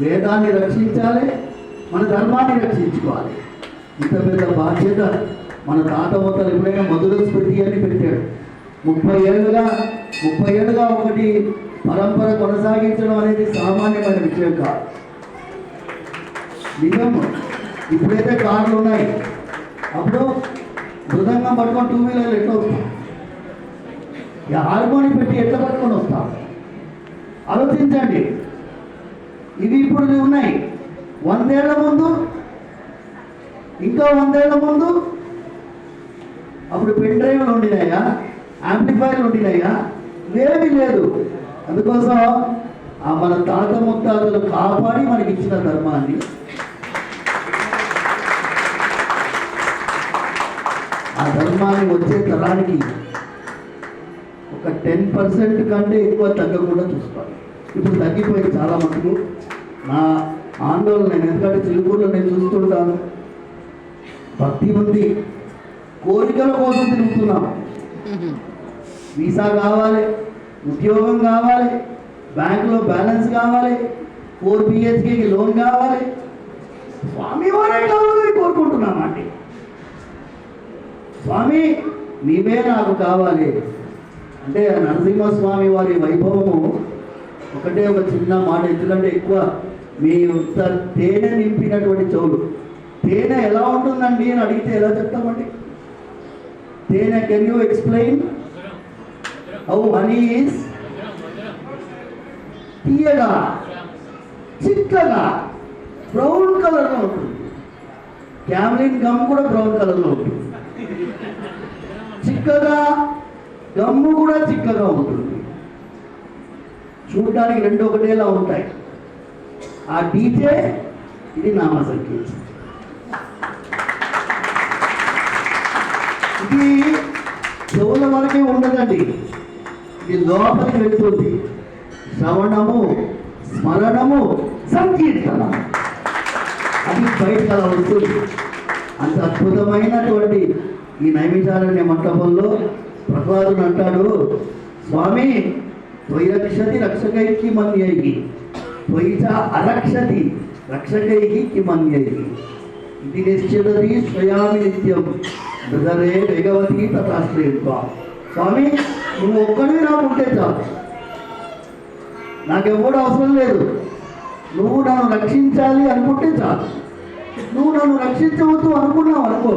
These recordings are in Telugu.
వేదాన్ని రక్షించాలి, మన ధర్మాన్ని రక్షించుకోవాలి. ఇంత పెద్ద బాధ్యత మన తాత ముత్తలు ఎప్పుడైనా మధుర స్మృతి అని పెట్టాడు. 30 ఏళ్ళుగా ఒకటి పరంపర కొనసాగించడం అనేది సామాన్యమైన విషయం కాదు. నిజం. ఇప్పుడైతే కార్లు ఉన్నాయి, అప్పుడు మృదంగం పట్టుకొని 2 వీలర్లు ఎట్లా వస్తాం, హార్మోని పెట్టి ఎట్లా పట్టుకొని వస్తాం? ఆలోచించండి. ఇవి ఇప్పుడు ఉన్నాయి. 100 ఏళ్ల ముందు, ఇంకా 100 ఏళ్ల ముందు అప్పుడు పెన్ డ్రైవ్లు ఉండినాయా, యాంప్లిఫైర్లు ఉండినాయా? ఏమీ లేదు. అందుకోసం మన తాత ముత్తాతలు కాపాడి మనకి ఇచ్చిన ధర్మాన్ని, ఆ ధర్మాన్ని వచ్చే తరానికి ఒక 10% కంటే ఎక్కువ తగ్గకుండా చూసుకోవాలి. ఇప్పుడు తగ్గిపోయింది చాలా మటుకు. నా ఆందోళన నేను ఎందుకంటే చిలుకూరులో నేను చూస్తుంటాను, భక్తి ఉంది, కోరికల కోసం తిరుగుతున్నాం. వీసా కావాలి, ఉద్యోగం కావాలి, బ్యాంకులో బ్యాలెన్స్ కావాలి, 4 BHKకి లోన్ కావాలి, స్వామి వారే కావాలని కోరుకుంటున్నామండి. స్వామి నీవే నాకు కావాలి అంటే నరసింహస్వామి వారి వైభవము ఒకటే ఒక చిన్న మాట. ఎందుకంటే ఎక్కువ మీ తేనె నింపినటువంటి చెవులు. తేనె ఎలా ఉంటుందండి అని అడిగితే ఎలా చెప్తామండి? తేనె, can you explain how honey is? తీయగా, చిక్కగా, బ్రౌన్ కలర్లో ఉంటుంది. క్యామ్లిన్ గమ్ కూడా బ్రౌన్ కలర్లో ఉంటుంది. చిక్కగా, గమ్ము కూడా చిక్కగా ఉంటుంది. చూడటానికి 2 ఒకటేలా ఉంటాయి. ఆ డీజే ఇది నామ సంకీర్తన. ఇది చెవుల వరకే ఉండదండి, ఇది లోపలికి వెళ్తుంది. శ్రవణము, స్మరణము, సంకీర్తన, అది బయట అలా ఉంటుంది. అంత అద్భుతమైనటువంటి ఈ నైమిషారణ్య మంటపంలో ప్రహ్లాదుడు అంటాడు, స్వామి త్వయిరక్షతి రక్షకైకి మన్యైకి, త్వయిచ అరక్షతి రక్షకైకి కిమన్యైకి, ఇది నిశ్చితది స్వయామి నిత్యం మృగరే వేగవతి తథాశ్రయత్వ. స్వామి నువ్వు ఒక్కడివి నాకు ఉంటే చాలు, నాకెవ్వడు అవసరం లేదు. నువ్వు నన్ను రక్షించాలి అనుకుంటే చాలు. నువ్వు నన్ను రక్షించవద్దు అనుకున్నావు అనుకో,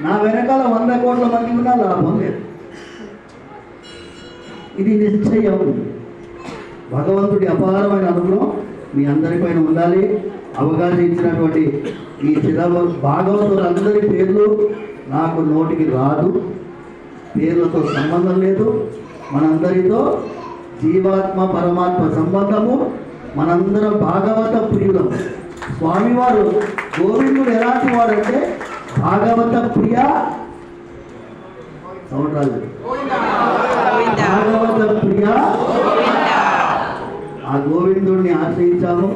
నా వెనకాల 100 కోట్ల మంది ఉన్నా లాభం లేదు. ఇది నిశ్చయం. భగవంతుడి అపారమైన అనుగ్రహం మీ అందరిపైన ఉండాలి. అవకాశం ఇచ్చినటువంటి ఈ భాగవతులందరి పేర్లు నాకు నోటికి రాదు, పేర్లతో సంబంధం లేదు. మనందరితో జీవాత్మ పరమాత్మ సంబంధము. మనందరం భాగవత ప్రియులము. స్వామివారు గోవిందుడు ఎలాంటి వాడంటే భాగవత ప్రియ, సౌండ్రాజు, భాగవత ప్రియ. ఆ గోవిందుడిని ఆశ్రయించాము.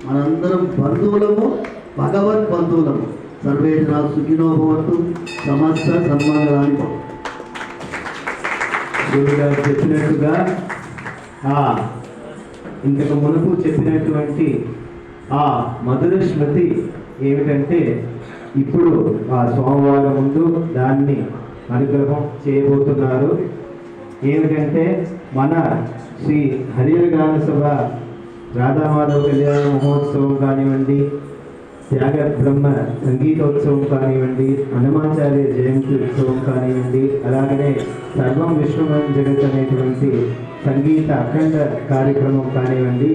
మనందరం బంధువులము, భగవద్ బంధువులము. సర్వేజన సుఖినో భవంతు, సమస్త సన్మంగళాన్ని భవంతు. గురుగారు చెప్పినట్టుగా ఇంతకు మునుపు చెప్పినటువంటి ఆ మధుర స్మృతి ఏమిటంటే, ఇప్పుడు ఆ సోమవారం ముందు దాన్ని అనుగ్రహం చేయబోతున్నారు. ఏమిటంటే మన శ్రీ హరిగాన సభ రాధామాధవ కళ్యాణ మహోత్సవం కానివ్వండి, త్యాగ బ్రహ్మ సంగీతోత్సవం కానివ్వండి, హనుమాచార్య జయంతి ఉత్సవం కానివ్వండి, అలాగనే సర్వం విశ్వమం జగత్ అనేటువంటి సంగీత అఖండ కార్యక్రమం కానివ్వండి,